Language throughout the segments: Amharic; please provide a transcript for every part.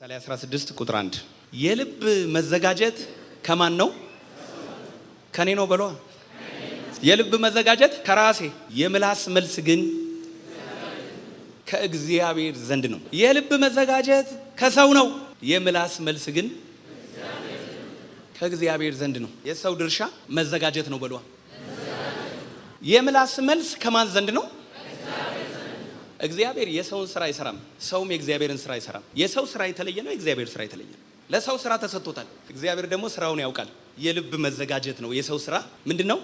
ምሳሌ 16 ቁጥር 1 የልብ መዘጋጀት ከማን ነው? ከኔ ነው በሏ። የልብ መዘጋጀት ከራሴ፣ የምላስ መልስ ግን ከእግዚአብሔር ዘንድ ነው። የልብ መዘጋጀት ከሰው ነው፣ የምላስ መልስ ግን ከእግዚአብሔር ዘንድ ነው። የሰው ድርሻ መዘጋጀት ነው በሏ። የምላስ መልስ ከማን ዘንድ ነው? እግዚአብሔር የሰውን ስራ አይሰራም፣ ሰውም የእግዚአብሔርን ስራ አይሰራም። የሰው ስራ የተለየ ነው፣ የእግዚአብሔር ስራ የተለየ ነው። ለሰው ስራ ተሰጥቶታል፣ እግዚአብሔር ደግሞ ስራውን ያውቃል። የልብ መዘጋጀት ነው የሰው ስራ። ምንድነው?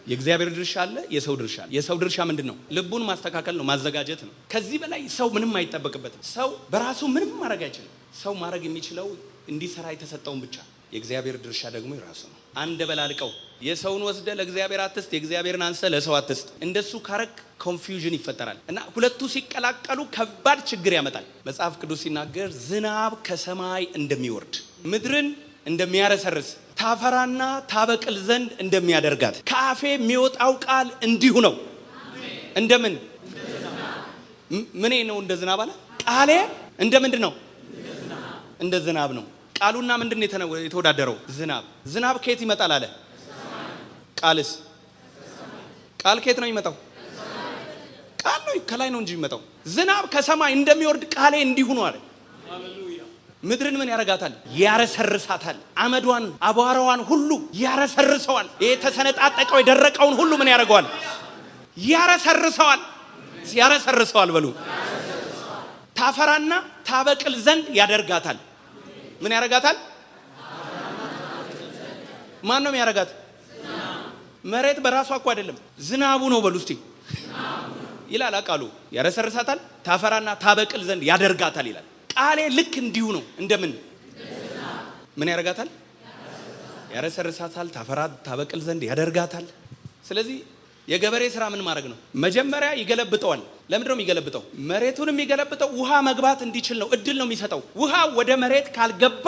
የእግዚአብሔር ድርሻ አለ፣ የሰው ድርሻ አለ። የሰው ድርሻ ምንድነው? ልቡን ማስተካከል ነው፣ ማዘጋጀት ነው። ከዚህ በላይ ሰው ምንም አይጠበቅበትም። ሰው በራሱ ምንም ማድረግ አይችልም። ሰው ማድረግ የሚችለው እንዲሰራ የተሰጠውን ብቻ። የእግዚአብሔር ድርሻ ደግሞ የራሱ ነው። አንደ በላልቀው የሰውን ወስደ ለእግዚአብሔር አትስጥ፣ የእግዚአብሔርን አንሰ ለሰው አትስጥ። እንደሱ ካረክ ኮንፊውዥን ይፈጠራል እና ሁለቱ ሲቀላቀሉ ከባድ ችግር ያመጣል። መጽሐፍ ቅዱስ ሲናገር ዝናብ ከሰማይ እንደሚወርድ ምድርን እንደሚያረሰርስ ታፈራና ታበቅል ዘንድ እንደሚያደርጋት ከአፌ የሚወጣው ቃል እንዲሁ ነው። እንደምን ምን ነው? እንደ ዝናብ አለ። ቃሌ እንደ ምንድን ነው? እንደ ዝናብ ነው። ቃሉና ምንድን ነው የተወዳደረው? ዝናብ። ዝናብ ከየት ይመጣል አለ? ቃልስ? ቃል ከየት ነው የሚመጣው? ቃል ነው ከላይ ነው እንጂ የሚመጣው። ዝናብ ከሰማይ እንደሚወርድ ቃሌ እንዲሁ ነው አለ። ምድርን ምን ያረጋታል? ያረሰርሳታል። አመዷን አቧራዋን ሁሉ ያረሰርሰዋል። የተሰነጣጠቀው የደረቀውን ሁሉ ምን ያደርገዋል? ያረሰርሰዋል። ያረሰርሰዋል በሉ። ታፈራና ታበቅል ዘንድ ያደርጋታል። ምን ያረጋታል? ማን ነው የሚያረጋት? መሬት በራሷ እኮ አይደለም፣ ዝናቡ ነው በሉ እስቲ ይላል ቃሉ። ያረሰርሳታል፣ ታፈራና ታበቅል ዘንድ ያደርጋታል ይላል። ቃሌ ልክ እንዲሁ ነው። እንደምን ምን ያረጋታል? ያረሰርሳታል፣ ታፈራ ታበቅል ዘንድ ያደርጋታል። ስለዚህ የገበሬ ስራ ምን ማድረግ ነው? መጀመሪያ ይገለብጠዋል። ለምንድነው የሚገለብጠው? መሬቱን የሚገለብጠው ውሃ መግባት እንዲችል ነው። እድል ነው የሚሰጠው። ውሃ ወደ መሬት ካልገባ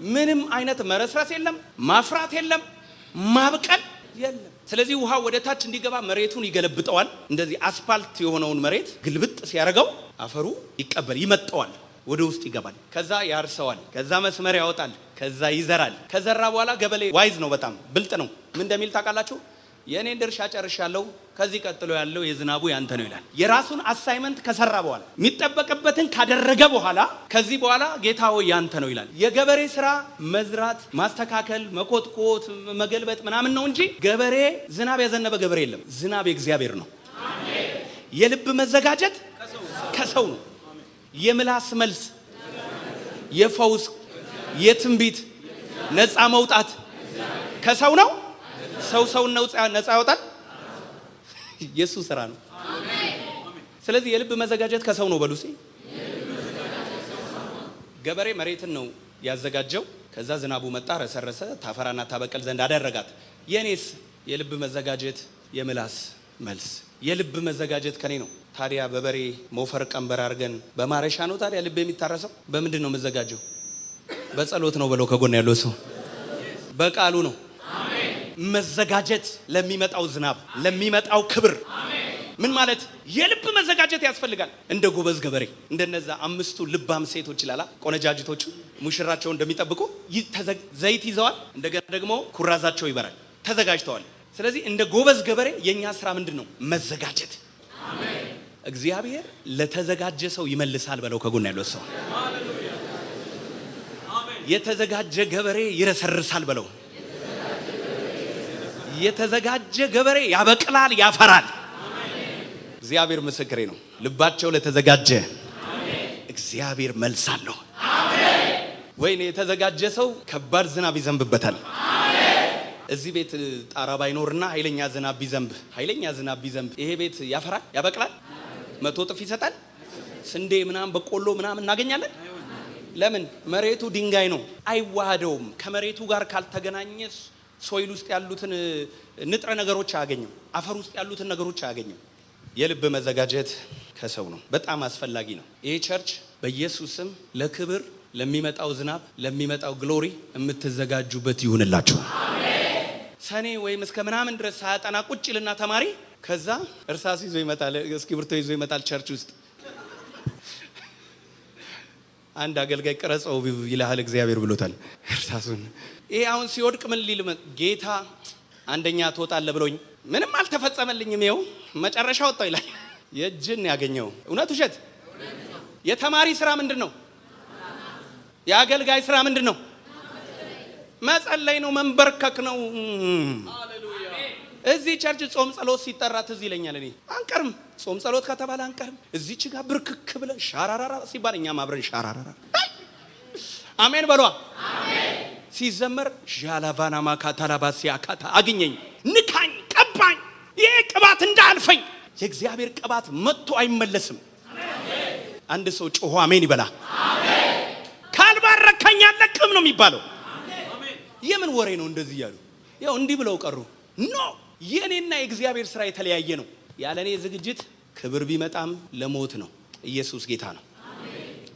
ምንም አይነት መረስረስ የለም፣ ማፍራት የለም፣ ማብቀል የለም። ስለዚህ ውሃ ወደ ታች እንዲገባ መሬቱን ይገለብጠዋል። እንደዚህ አስፋልት የሆነውን መሬት ግልብጥ ሲያደርገው አፈሩ ይመጠዋል፣ ወደ ውስጥ ይገባል። ከዛ ያርሰዋል፣ ከዛ መስመር ያወጣል፣ ከዛ ይዘራል። ከዘራ በኋላ ገበሬ ዋይዝ ነው፣ በጣም ብልጥ ነው። ምን እንደሚል ታውቃላችሁ? የኔን ድርሻ ጨርሻለሁ፣ ከዚህ ቀጥሎ ያለው የዝናቡ ያንተ ነው ይላል። የራሱን አሳይመንት ከሰራ በኋላ የሚጠበቅበትን ካደረገ በኋላ ከዚህ በኋላ ጌታ ሆይ ያንተ ነው ይላል። የገበሬ ስራ መዝራት፣ ማስተካከል፣ መኮትኮት፣ መገልበጥ ምናምን ነው እንጂ ገበሬ ዝናብ ያዘነበ ገበሬ የለም። ዝናብ የእግዚአብሔር ነው። የልብ መዘጋጀት ከሰው ነው። የምላስ መልስ፣ የፈውስ፣ የትንቢት ነፃ መውጣት ከሰው ነው። ሰውን ነፃ ያወጣል፣ የሱ ስራ ነው። ስለዚህ የልብ መዘጋጀት ከሰው ነው በሉሲ። ገበሬ መሬትን ነው ያዘጋጀው። ከዛ ዝናቡ መጣ፣ ረሰረሰ፣ ታፈራና ታበቀል ዘንድ አደረጋት። የኔስ የልብ መዘጋጀት የምላስ መልስ። የልብ መዘጋጀት ከኔ ነው። ታዲያ በበሬ ሞፈር ቀንበር አድርገን በማረሻ ነው ታዲያ ልብ የሚታረሰው? በምንድን ነው መዘጋጀው? በጸሎት ነው በለው ከጎን ያለው ሰው። በቃሉ ነው መዘጋጀት። ለሚመጣው ዝናብ፣ ለሚመጣው ክብር ምን ማለት? የልብ መዘጋጀት ያስፈልጋል። እንደ ጎበዝ ገበሬ እንደነዛ 5ቱ ልባም ሴቶች ይላላ ቆነጃጅቶቹ ሙሽራቸውን እንደሚጠብቁ ዘይት ይዘዋል። እንደገና ደግሞ ኩራዛቸው ይበራል፣ ተዘጋጅተዋል። ስለዚህ እንደ ጎበዝ ገበሬ የኛ ስራ ምንድን ነው? መዘጋጀት። እግዚአብሔር ለተዘጋጀ ሰው ይመልሳል በለው ከጎን ያለው ሰው። የተዘጋጀ ገበሬ ይረሰርሳል በለው። የተዘጋጀ ገበሬ ያበቅላል፣ ያፈራል። እግዚአብሔር ምስክሬ ነው። ልባቸው ለተዘጋጀ እግዚአብሔር መልስ አለው። ወይኔ የተዘጋጀ ሰው ከባድ ዝናብ ይዘንብበታል። እዚህ ቤት ጣራ ባይኖርና ኃይለኛ ዝናብ ቢዘንብ ይሄ ቤት ያፈራል፣ ያበቅላል፣ 100 እጥፍ ይሰጣል። ስንዴ ምናምን በቆሎ ምናምን እናገኛለን። ለምን? መሬቱ ድንጋይ ነው፣ አይዋሃደውም። ከመሬቱ ጋር ካልተገናኘ ሶይል ውስጥ ያሉትን ንጥረ ነገሮች አያገኘም፣ አፈር ውስጥ ያሉትን ነገሮች አያገኘም። የልብ መዘጋጀት ከሰው ነው፣ በጣም አስፈላጊ ነው። ይሄ ቸርች በኢየሱስ ስም ለክብር፣ ለሚመጣው ዝናብ፣ ለሚመጣው ግሎሪ የምትዘጋጁበት ይሁንላችሁ። ሰኔ ወይም እስከ ምናምን ድረስ ሳያጠና ቁጭ ይልና ተማሪ ከዛ እርሳስ ይዞ ይመጣል፣ እስክሪብቶ ይዞ ይመጣል ቸርች ውስጥ አንድ አገልጋይ ቀረጸው ይልሃል እግዚአብሔር ብሎታል እርሳሱን። ይሄ አሁን ሲወድቅ ምን ሊል ጌታ አንደኛ ትወጣለህ ብሎኝ ምንም አልተፈጸመልኝም ይኸው መጨረሻ ወጣው ይላል። የእጅን ያገኘው እውነት ውሸት? የተማሪ ስራ ምንድነው? የአገልጋይ ስራ ምንድነው? መጸለይ ነው፣ መንበርከክ ነው። እዚህ ቸርች ጾም ጸሎት ሲጠራ ትዝ ይለኛል። እኔ አንቀርም፣ ጾም ጸሎት ከተባለ አንቀርም። እዚች ጋር ብርክክ ብለን ሻራራራ ሲባል እኛም አብረን ሻራራራ አሜን በሏ። አሜን ሲዘመር ዣላቫና ማካታላባሲ አካታ አግኘኝ፣ ንካኝ፣ ቀባኝ፣ ይሄ ቅባት እንዳልፈኝ። የእግዚአብሔር ቅባት መጥቶ አይመለስም። አንድ ሰው ጮሆ አሜን ይበላ። አሜን ካልባረከኝ አለቅም ነው የሚባለው። የምን ወሬ ነው እንደዚህ ያሉ? ያው እንዲህ ብለው ቀሩ። ኖ የኔና የእግዚአብሔር ስራ የተለያየ ነው። ያለኔ ዝግጅት ክብር ቢመጣም ለሞት ነው። ኢየሱስ ጌታ ነው።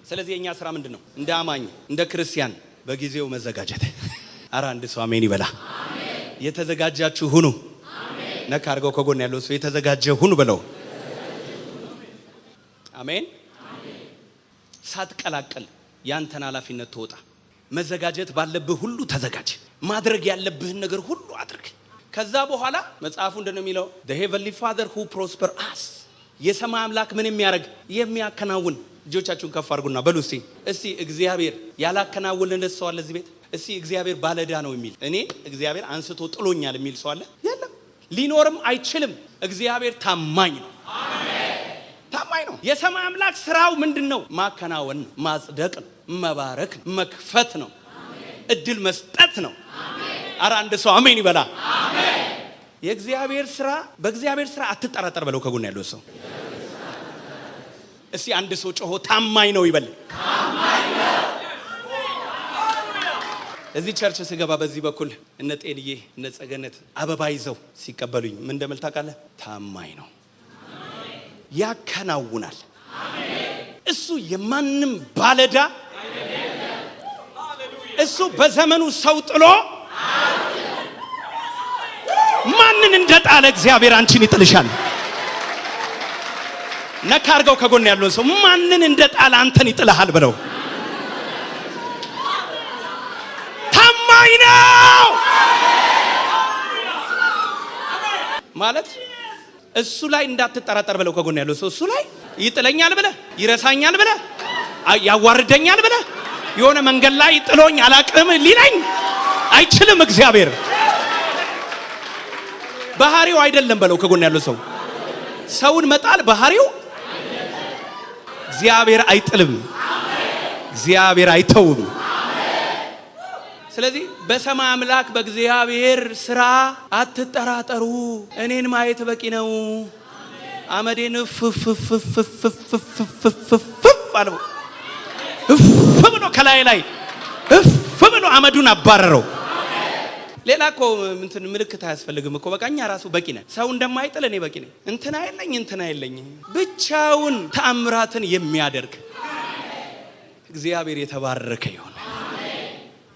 ስለዚህ የኛ ስራ ምንድነው? እንደ አማኝ እንደ ክርስቲያን በጊዜው መዘጋጀት። አረ አንድ ሰው አሜን ይበላ። አሜን የተዘጋጃችሁ ሁኑ። አሜን ነካ አድርገው ከጎን ያለው ሰው የተዘጋጀ ሁኑ በለው። አሜን ሳትቀላቀል ያንተን ኃላፊነት ተወጣ። መዘጋጀት ባለብህ ሁሉ ተዘጋጅ። ማድረግ ያለብህን ነገር ሁሉ አድርግ። ከዛ በኋላ መጽሐፉ እንደነው የሚለው the heavenly father who prosper us የሰማይ አምላክ ምን የሚያደርግ የሚያከናውን። እጆቻችሁን ከፍ አድርጉና በሉ እስቲ እግዚአብሔር ያላከናወነለት ሰው አለ እዚህ ቤት? እስቲ እግዚአብሔር ባለዳ ነው የሚል እኔ እግዚአብሔር አንስቶ ጥሎኛል የሚል ሰው አለ? የለም፣ ሊኖርም አይችልም። እግዚአብሔር ታማኝ ነው። ታማኝ ነው። የሰማይ አምላክ ስራው ምንድነው? ማከናወን፣ ማጽደቅ፣ መባረክ፣ መክፈት ነው። እድል መስጠት ነው። አረ አንድ ሰው አሜን ይበላ። አሜን የእግዚአብሔር ስራ በእግዚአብሔር ስራ አትጠራጠር በለው ከጎን ያለው ሰው። እስቲ አንድ ሰው ጮሆ ታማኝ ነው ይበል። ታማኝ ነው። እዚህ ቸርች ስገባ በዚህ በኩል እነ ጤንዬ እነ ጸገነት አበባ ይዘው ሲቀበሉኝ ምን እንደምል ታውቃለህ? ታማኝ ነው። ያከናውናል። እሱ የማንም ባለዳ እሱ በዘመኑ ሰው ጥሎ ማንን እንደጣለ እግዚአብሔር አንቺን ይጥልሻል። ነካ አድርገው ከጎን ያለው ሰው ማንን እንደጣለ አንተን ይጥልሃል ብለው። ታማኝ ነው ማለት እሱ ላይ እንዳትጠራጠር ብለው ከጎን ያለው ሰው እሱ ላይ ይጥለኛል ብለ ይረሳኛል ብለ ያዋርደኛል ብለ የሆነ መንገድ ላይ ጥሎኝ አላቅም ሊለኝ አይችልም። እግዚአብሔር ባህሪው አይደለም በለው ከጎን ያለው ሰው። ሰውን መጣል ባህሪው እግዚአብሔር አይጥልም። እግዚአብሔር አይተውም። ስለዚህ በሰማይ አምላክ በእግዚአብሔር ስራ አትጠራጠሩ። እኔን ማየት በቂ ነው። አመዴን አለው ብሎ ከላይ ብሎ አመዱን አባረረው። ሌላ እኮ እንትን ምልክት አያስፈልግም እኮ በቃኛ ራሱ በቂ ነህ። ሰው እንደማይጥል እኔ በቂ ነኝ። እንትና የለኝ ብቻውን ተአምራትን የሚያደርግ እግዚአብሔር የተባረከ ይሁን።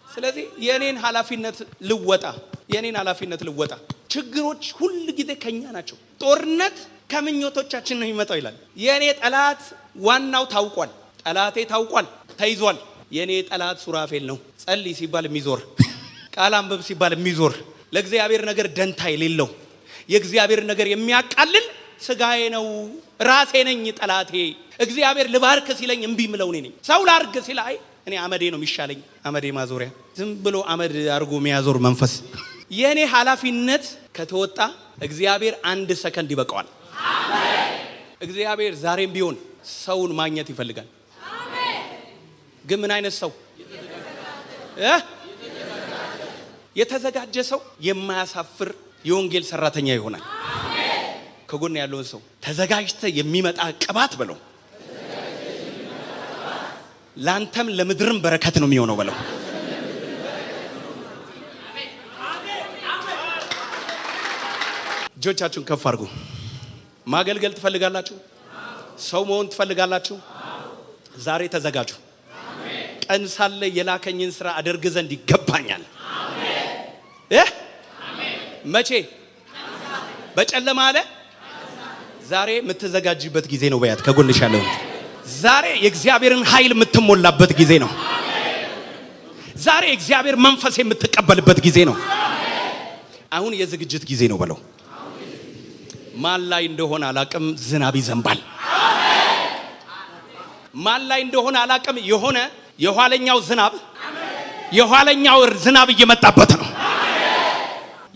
ስለዚህ የኔን ኃላፊነት ልወጣ። ችግሮች ሁሉ ጊዜ ከኛ ናቸው። ጦርነት ከምኞቶቻችን ነው የሚመጣው ይላል። የኔ ጠላት ዋናው ታውቋል። ጠላቴ ታውቋል፣ ተይዟል። የኔ ጠላት ሱራፌል ነው። ጸልይ ሲባል የሚዞር ቃል አንብብ ሲባል የሚዞር ለእግዚአብሔር ነገር ደንታ የሌለው የእግዚአብሔር ነገር የሚያቃልል ስጋዬ ነው። ራሴ ነኝ ጠላቴ። እግዚአብሔር ልባርክ ሲለኝ እምቢ ምለው ነኝ። ሰው ላርግ ሲላይ እኔ አመዴ ነው የሚሻለኝ። አመዴ ማዞሪያ ዝም ብሎ አመድ አርጎ የሚያዞር መንፈስ። የኔ ኃላፊነት ከተወጣ እግዚአብሔር አንድ ሰከንድ ይበቃዋል። አሜን። እግዚአብሔር ዛሬም ቢሆን ሰውን ማግኘት ይፈልጋል። አሜን። ግን ምን አይነት ሰው? የተዘጋጀ ሰው የማያሳፍር የወንጌል ሰራተኛ ይሆናል። አሜን። ከጎን ያለውን ሰው ተዘጋጅተ የሚመጣ ቅባት በለው። ላንተም ለምድርም በረከት ነው የሚሆነው በለው። እጆቻችሁን ከፍ አድርጉ። ማገልገል ትፈልጋላችሁ? ሰው መሆን ትፈልጋላችሁ? ዛሬ ተዘጋጁ። ቀን ሳለ የላከኝን ስራ አደርግ ዘንድ ይገባኛል። መቼ? በጨለማ አለ። ዛሬ የምትዘጋጅበት ጊዜ ነው። በያት ከጎንሽ ያለው ዛሬ የእግዚአብሔርን ኃይል የምትሞላበት ጊዜ ነው። ዛሬ የእግዚአብሔር መንፈስ የምትቀበልበት ጊዜ ነው። አሁን የዝግጅት ጊዜ ነው በለው። ማን ላይ እንደሆነ አላቅም፣ ዝናብ ይዘንባል። ማን ላይ እንደሆነ አላቅም፣ የሆነ የኋለኛው ዝናብ እየመጣበት ነው።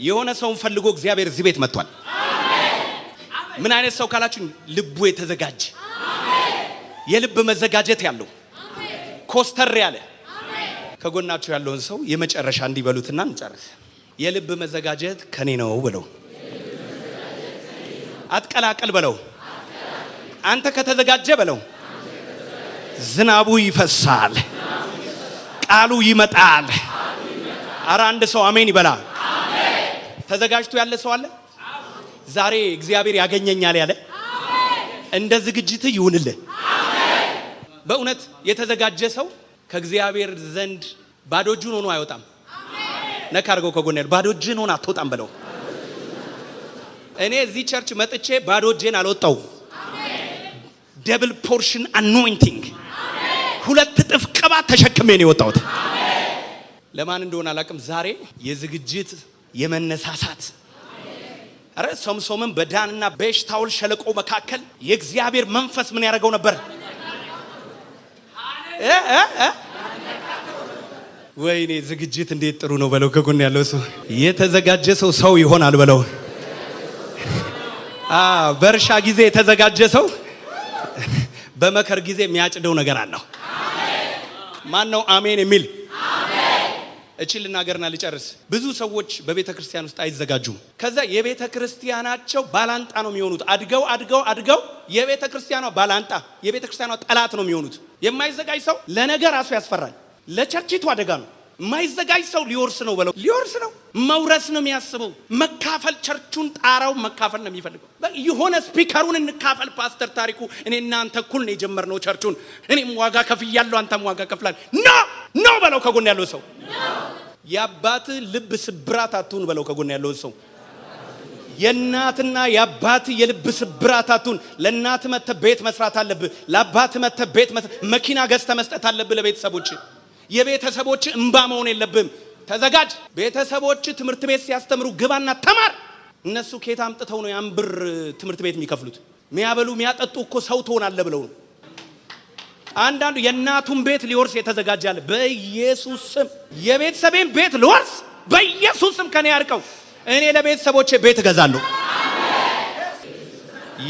የሆነ ሰውን ፈልጎ እግዚአብሔር እዚህ ቤት መጥቷል። ምን አይነት ሰው ካላችሁ ልቡ የተዘጋጀ የልብ መዘጋጀት ያለው ኮስተር ያለ ከጎናችሁ ያለውን ሰው የመጨረሻ እንዲበሉትና እንጨርስ። የልብ መዘጋጀት ከኔ ነው ብለው። አትቀላቀል በለው። አንተ ከተዘጋጀ በለው ዝናቡ ይፈሳል፣ ቃሉ ይመጣል። አረ አንድ ሰው አሜን ይበላ። ተዘጋጅቶ ያለ ሰው አለ? ዛሬ እግዚአብሔር ያገኘኛል ያለ እንደ ዝግጅት ይሁንልህ። በእውነት የተዘጋጀ ሰው ከእግዚአብሔር ዘንድ ባዶ እጁን ሆኖ አይወጣም። ነካ አድርገው ከጎን ያለው ባዶ እጅን ሆኖ አትወጣም በለው። እኔ እዚህ ቸርች መጥቼ ባዶ እጄን አልወጣው። ደብል ፖርሽን አኖይንቲንግ፣ ሁለት እጥፍ ቅባት ተሸክሜ ነው የወጣሁት። ለማን እንደሆነ አላውቅም። ዛሬ የዝግጅት የመነሳሳት አረ ሶምሶምን በዳንና በኤሽታኦል ሸለቆ መካከል የእግዚአብሔር መንፈስ ምን ያደርገው ነበር? ወይኔ ዝግጅት እንዴት ጥሩ ነው በለው። ከጎን ያለው ሰው የተዘጋጀ ሰው ይሆናል በለው። በእርሻ ጊዜ የተዘጋጀ ሰው በመከር ጊዜ የሚያጭደው ነገር አለው። ማን ነው አሜን የሚል? እቺ ልናገርና ልጨርስ። ብዙ ሰዎች በቤተ ክርስቲያን ውስጥ አይዘጋጁም። ከዛ የቤተ ክርስቲያናቸው ባላንጣ ነው የሚሆኑት። አድገው የቤተ ክርስቲያኗ ባላንጣ፣ የቤተ ክርስቲያኗ ጠላት ነው የሚሆኑት። የማይዘጋጅ ሰው ለነገር ራሱ ያስፈራል። ለቸርችቱ አደጋ ነው። የማይዘጋጅ ሰው ሊወርስ ነው በለው። ሊወርስ ነው፣ መውረስ ነው የሚያስበው። መካፈል፣ ቸርቹን ጣራው መካፈል ነው የሚፈልገው። የሆነ ስፒከሩን እንካፈል። ፓስተር ታሪኩ እኔ እናንተ እኩል ነው የጀመርነው ቸርቹን፣ እኔም ዋጋ ከፍያለሁ አንተም ዋጋ ከፍላል። ኖ በለው ከጎን ያለው ሰው። የአባት ልብ ስብራት አትሁን በለው ከጎን ያለው ሰው። የእናትና የአባት የልብ ስብራት አትሁን። ለእናት መተህ ቤት መስራት አለብህ። ለአባት መተህ ቤት መኪና ገዝተህ መስጠት አለብህ ለቤተሰቦች። የቤተሰቦች እንባ መሆን የለብህም። ተዘጋጅ። ቤተሰቦች ትምህርት ቤት ሲያስተምሩ ግባና ተማር። እነሱ ከየት አምጥተው ነው ያን ብር ትምህርት ቤት የሚከፍሉት? የሚያበሉ የሚያጠጡ እኮ ሰው ትሆናለህ ብለው ነው። አንዳንዱ የእናቱን ቤት ሊወርስ የተዘጋጃለ። በኢየሱስ ስም የቤተሰቤን ቤት ልወርስ በኢየሱስ ስም ከኔ ያርቀው። እኔ ለቤተሰቦቼ ቤት እገዛለሁ።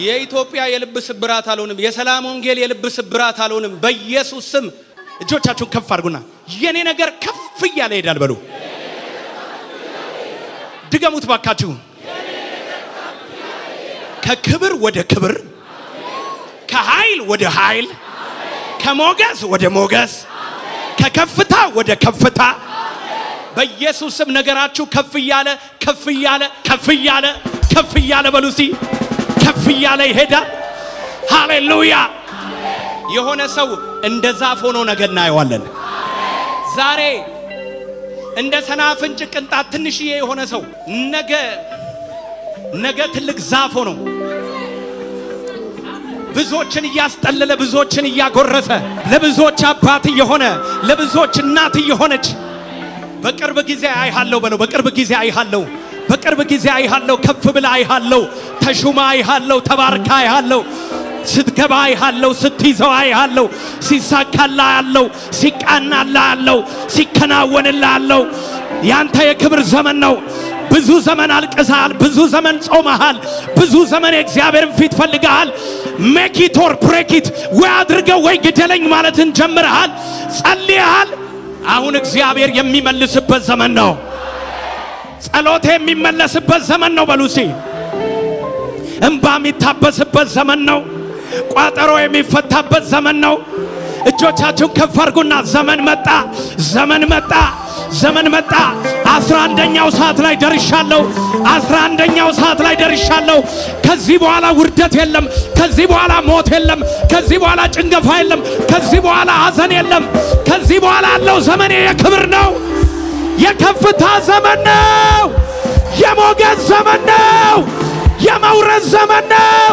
የኢትዮጵያ የልብ ስብራት አልሆንም። የሰላም ወንጌል የልብ ስብራት አልሆንም። በኢየሱስ ስም እጆቻችሁን ከፍ አድርጉና የኔ ነገር ከፍ እያለ ይሄዳል በሉ። ድገሙት ባካችሁ። ከክብር ወደ ክብር፣ ከኃይል ወደ ኃይል፣ ከሞገስ ወደ ሞገስ፣ ከከፍታ ወደ ከፍታ በኢየሱስ ስም ነገራችሁ ከፍ እያለ በሉ እስቲ ከፍ እያለ ይሄዳል። ሃሌሉያ። የሆነ ሰው እንደ ዛፍ ሆኖ ነገ እናየዋለን። ዛሬ እንደ ሰናፍንጭ ቅንጣት ትንሽዬ የሆነ ሰው ነገ ትልቅ ዛፍ ሆኖ ብዙዎችን እያስጠለለ ብዙዎችን እያጎረሰ ለብዙዎች አባት የሆነ ለብዙዎች እናት የሆነች በቅርብ ጊዜ አይሃለው በለው። በቅርብ ጊዜ አይሃለው። ከፍ ብላ አይሃለው። ተሹማ አይሃለው። ተባርካ አይሃለው። ስትገባ አይሃለው። ስትይዘው አይሃለው። ሲሳካላ ያለው፣ ሲቃናላ ያለው፣ ሲከናወንላ ያለው ያንተ የክብር ዘመን ነው። ብዙ ዘመን አልቅሰሃል። ብዙ ዘመን ጾመሃል። ብዙ ዘመን የእግዚአብሔርን ፊት ፈልገሃል። ሜክ ኢት ኦር ብሬክ ኢት፣ ወይ አድርገው ወይ ግደለኝ ማለትን ጀምረሃል። ጸልየሃል። አሁን እግዚአብሔር የሚመልስበት ዘመን ነው። ጸሎት የሚመለስበት ዘመን ነው። በሉሲ እንባ የሚታበስበት ዘመን ነው። ቋጠሮ የሚፈታበት ዘመን ነው። እጆቻችሁን ከፍ አድርጉና ዘመን መጣ። 11ኛው ሰዓት ላይ ደርሻለሁ። ከዚህ በኋላ ውርደት የለም። ከዚህ በኋላ ሞት የለም። ከዚህ በኋላ ጭንገፋ የለም። ከዚህ በኋላ ሐዘን የለም። ከዚህ በኋላ ያለው ዘመን የክብር ነው። የከፍታ ዘመን ነው። የሞገስ ዘመን ነው። የመውረድ ዘመን ነው።